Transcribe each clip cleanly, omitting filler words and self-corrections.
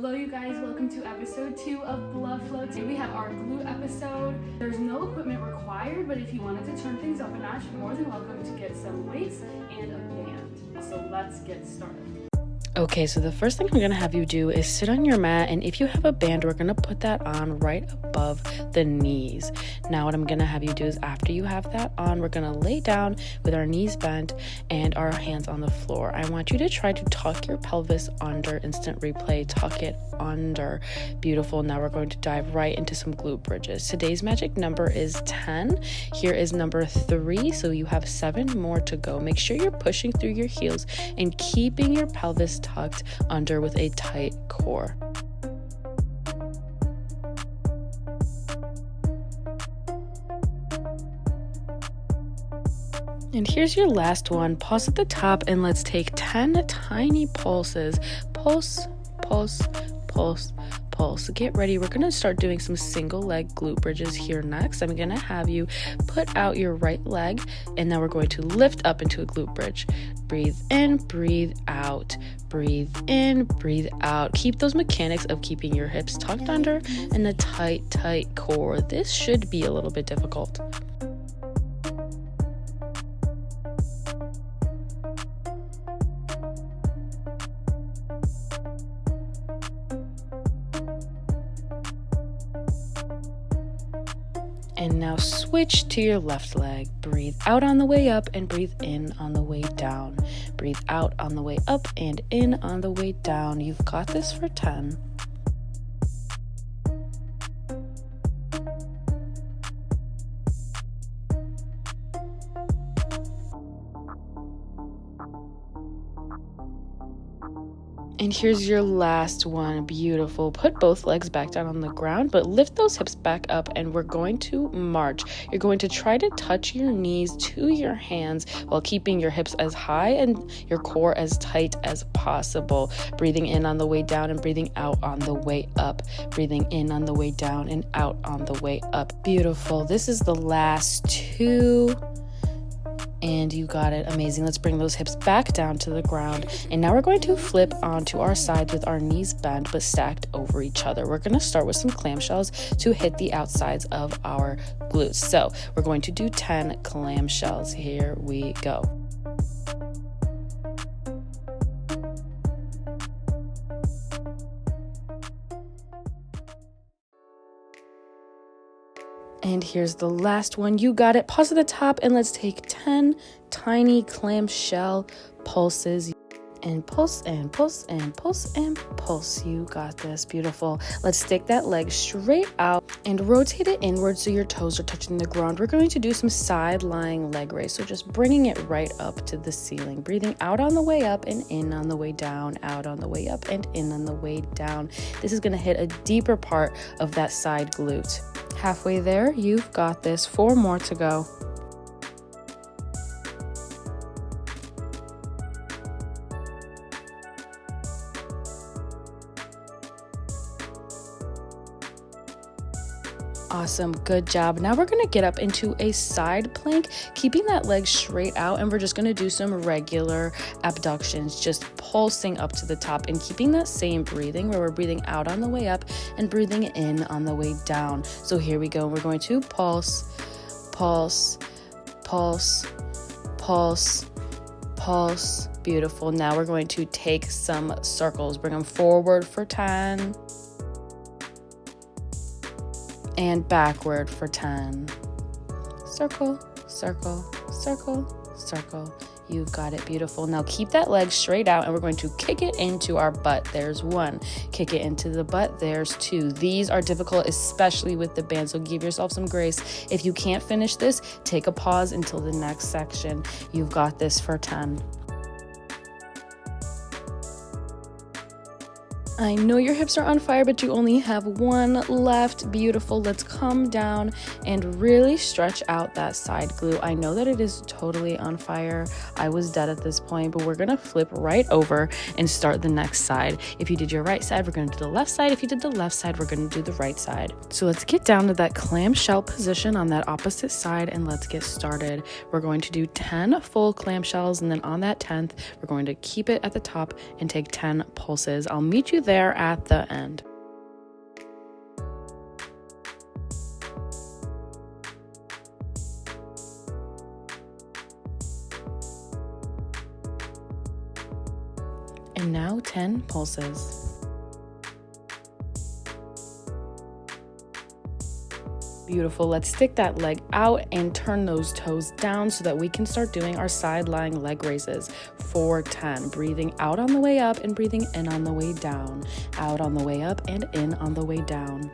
Hello you guys, welcome to episode 2 of BLOODFLOW. Today we have our glute episode. There's no equipment required, but if you wanted to turn things up a notch, you're more than welcome to get some weights and a band. So let's get started. Okay, so the first thing I'm gonna have you do is sit on your mat, and if you have a band, we're gonna put that on right above the knees. Now what I'm gonna have you do is after you have that on, we're gonna lay down with our knees bent and our hands on the floor. I want you to try to tuck your pelvis under. Instant replay, tuck it under. Beautiful. Now we're going to dive right into some glute bridges. Today's magic number is 10. Here is number 3, so you have 7 more to go. Make sure you're pushing through your heels and keeping your pelvis tucked under with a tight core. And here's your last one. Pause at the top and let's take 10 tiny pulses. Pulse, pulse, pulse, pulse. Get ready. We're going to start doing some single leg glute bridges here next. I'm going to have you put out your right leg, and now we're going to lift up into a glute bridge. Breathe in, breathe out. Breathe in, breathe out. Keep those mechanics of keeping your hips tucked under and a tight core. This should be a little bit difficult. And now switch to your left leg. Breathe out on the way up and breathe in on the way down. Breathe out on the way up and in on the way down. You've got this for 10. And here's your last one. Beautiful. Put both legs back down on the ground, but lift those hips back up, and we're going to march. You're going to try to touch your knees to your hands while keeping your hips as high and your core as tight as possible. Breathing in on the way down and breathing out on the way up. Breathing in on the way down and out on the way up. Beautiful. This is the last 2. And you got it. Amazing. Let's bring those hips back down to the ground. And now we're going to flip onto our sides with our knees bent but stacked over each other. We're going to start with some clamshells to hit the outsides of our glutes. So we're going to do 10 clamshells. Here we go. And here's the last one. You got it. Pause at the top and let's take 10 tiny clamshell pulses. And pulse and pulse and pulse and pulse. You got this. Beautiful. Let's stick that leg straight out and rotate it inward so your toes are touching the ground. We're going to do some side lying leg raise. So just bringing it right up to the ceiling. Breathing out on the way up and in on the way down. Out on the way up and in on the way down. This is going to hit a deeper part of that side glute. Halfway there, you've got this. 4 more to go. Awesome, good job. Now we're gonna get up into a side plank, keeping that leg straight out, and we're just gonna do some regular abductions, just pulsing up to the top and keeping that same breathing where we're breathing out on the way up and breathing in on the way down. So here we go. We're going to pulse, pulse, pulse, pulse, pulse. Beautiful. Now we're going to take some circles. Bring them forward for 10. And backward for 10. Circle, circle, circle, circle. You've got it. Beautiful. Now keep that leg straight out and we're going to kick it into our butt. There's 1. Kick it into the butt. There's 2. These are difficult, especially with the band, so give yourself some grace. If you can't finish this, take a pause until the next section. You've got this for 10. I know your hips are on fire, but you only have 1 left. Beautiful. Let's come down and really stretch out that side glute. I know that it is totally on fire. I was dead at this point, but we're going to flip right over and start the next side. If you did your right side, we're going to do the left side. If you did the left side, we're going to do the right side. So let's get down to that clamshell position on that opposite side and let's get started. We're going to do 10 full clamshells, and then on that 10th, we're going to keep it at the top and take 10 pulses. I'll meet you there at the end. And now 10 pulses. Beautiful. Let's stick that leg out and turn those toes down so that we can start doing our side lying leg raises for 10. Breathing out on the way up and breathing in on the way down. Out on the way up and in on the way down.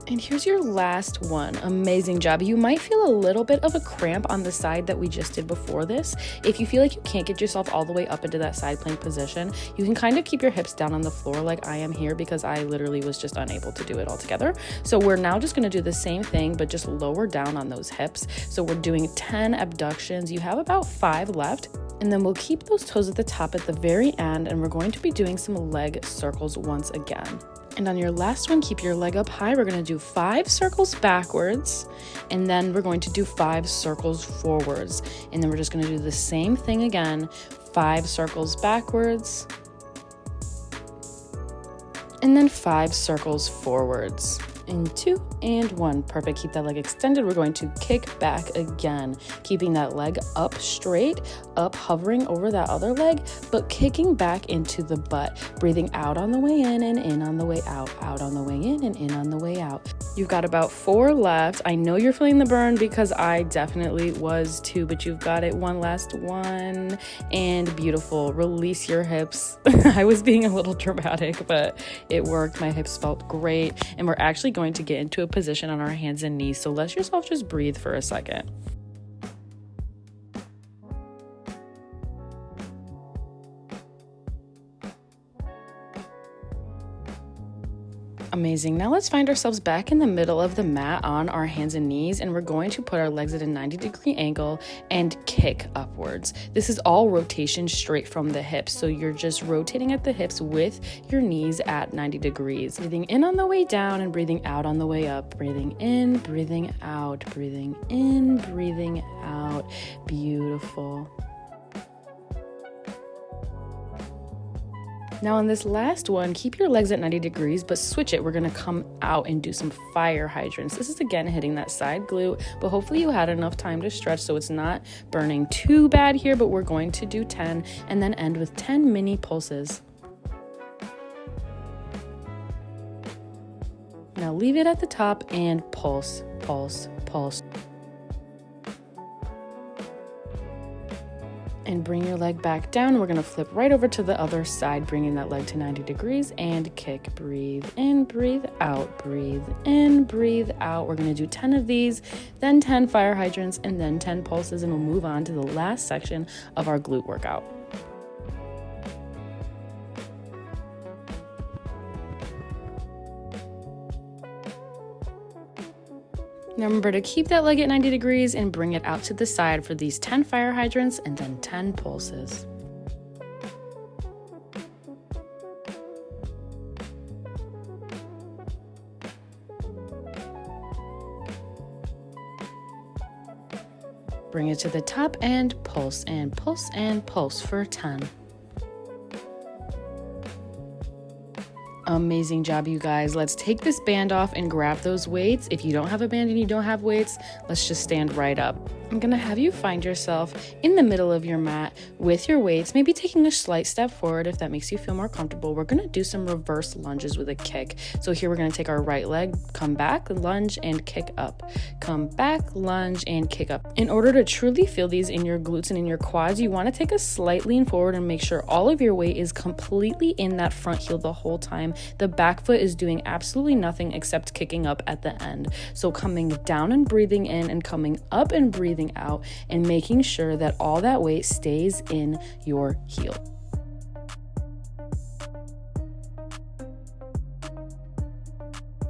And here's your last one. Amazing job. You might feel a little bit of a cramp on the side that we just did before this. If you feel like you can't get yourself all the way up into that side plank position, you can kind of keep your hips down on the floor like I am here, because I literally was just unable to do it all together. So we're now just going to do the same thing, but just lower down on those hips. So we're doing 10 abductions. You have about 5 left. And then we'll keep those toes at the top at the very end, and we're going to be doing some leg circles once again. And on your last one, keep your leg up high. We're going to do 5 circles backwards, and then we're going to do 5 circles forwards. And then we're just going to do the same thing again. 5 circles backwards, and then 5 circles forwards. In 2 and 1. Perfect. Keep that leg extended. We're going to kick back again, keeping that leg up straight, up hovering over that other leg, but kicking back into the butt. Breathing out on the way in and in on the way out. Out on the way in and in on the way out. You've got about 4 left. I know you're feeling the burn because I definitely was too, but you've got it. One last one, and beautiful. Release your hips. I was being a little dramatic, but it worked. My hips felt great, and we're actually going to get into a position on our hands and knees. So let yourself just breathe for a second. Amazing. Now let's find ourselves back in the middle of the mat on our hands and knees, and we're going to put our legs at a 90-degree angle and kick upwards. This is all rotation straight from the hips, so you're just rotating at the hips with your knees at 90 degrees. Breathing in on the way down and breathing out on the way up. Breathing in, breathing out, breathing in, breathing out. Beautiful. Now on this last one, keep your legs at 90 degrees, but switch it. We're gonna come out and do some fire hydrants. This is again hitting that side glute, but hopefully you had enough time to stretch so it's not burning too bad here, but we're going to do 10 and then end with 10 mini pulses. Now leave it at the top and pulse, pulse, pulse. And bring your leg back down. We're gonna flip right over to the other side, bringing that leg to 90 degrees and kick. Breathe in, breathe out, breathe in, breathe out. We're gonna do 10 of these, then 10 fire hydrants, and then 10 pulses, and we'll move on to the last section of our glute workout. Now remember to keep that leg at 90 degrees and bring it out to the side for these 10 fire hydrants and then 10 pulses. Bring it to the top and pulse and pulse and pulse for 10. Amazing job, you guys. Let's take this band off and grab those weights. If you don't have a band and you don't have weights, let's just stand right up. I'm gonna have you find yourself in the middle of your mat with your weights, maybe taking a slight step forward if that makes you feel more comfortable. We're gonna do some reverse lunges with a kick. So here we're gonna take our right leg, come back, lunge, and kick up. Come back, lunge, and kick up. In order to truly feel these in your glutes and in your quads, you wanna take a slight lean forward and make sure all of your weight is completely in that front heel the whole time. The back foot is doing absolutely nothing except kicking up at the end. So coming down and breathing in and coming up and breathing out and making sure that all that weight stays in your heel.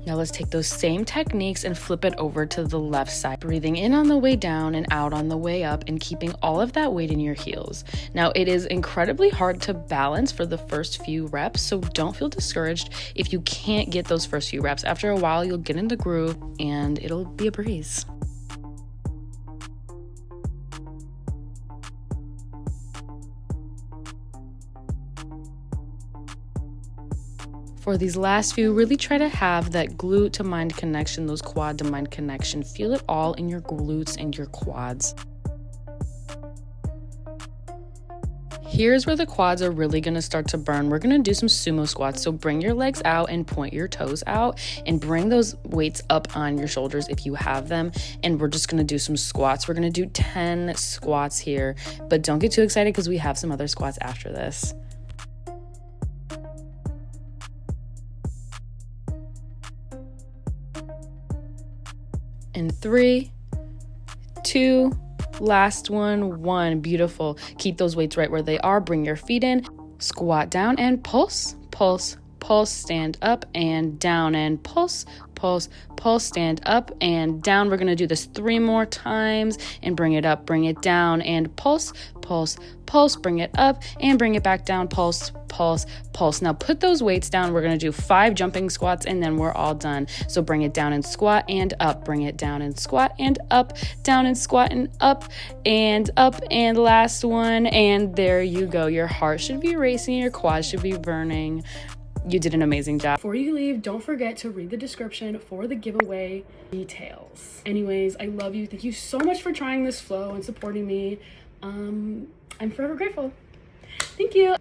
Now let's take those same techniques and flip it over to the left side, breathing in on the way down and out on the way up and keeping all of that weight in your heels. Now it is incredibly hard to balance for the first few reps, so don't feel discouraged if you can't get those first few reps. After a while, you'll get in the groove and it'll be a breeze. For these last few, really try to have that glute to mind connection, those quad to mind connection. Feel it all in your glutes and your quads. Here's where the quads are really going to start to burn. We're going to do some sumo squats. So bring your legs out and point your toes out and bring those weights up on your shoulders if you have them. And we're just going to do some squats. We're going to do 10 squats here, but don't get too excited because we have some other squats after this. In 3, 2, last one, 1. Beautiful. Keep those weights right where they are. Bring your feet in, squat down and pulse, pulse, pulse, stand up and down and pulse, pulse, pulse, stand up and down. We're going to do this 3 more times and bring it up, bring it down and pulse, pulse, pulse, bring it up and bring it back down, pulse, pulse, pulse. Now put those weights down. We're going to do 5 jumping squats and then we're all done. So bring it down and squat and up, bring it down and squat and up, down and squat and up and last one. And there you go. Your heart should be racing, your quads should be burning. You did an amazing job. Before you leave, don't forget to read the description for the giveaway details. Anyways, I love you. Thank you so much for trying this flow and supporting me. I'm forever grateful. Thank you.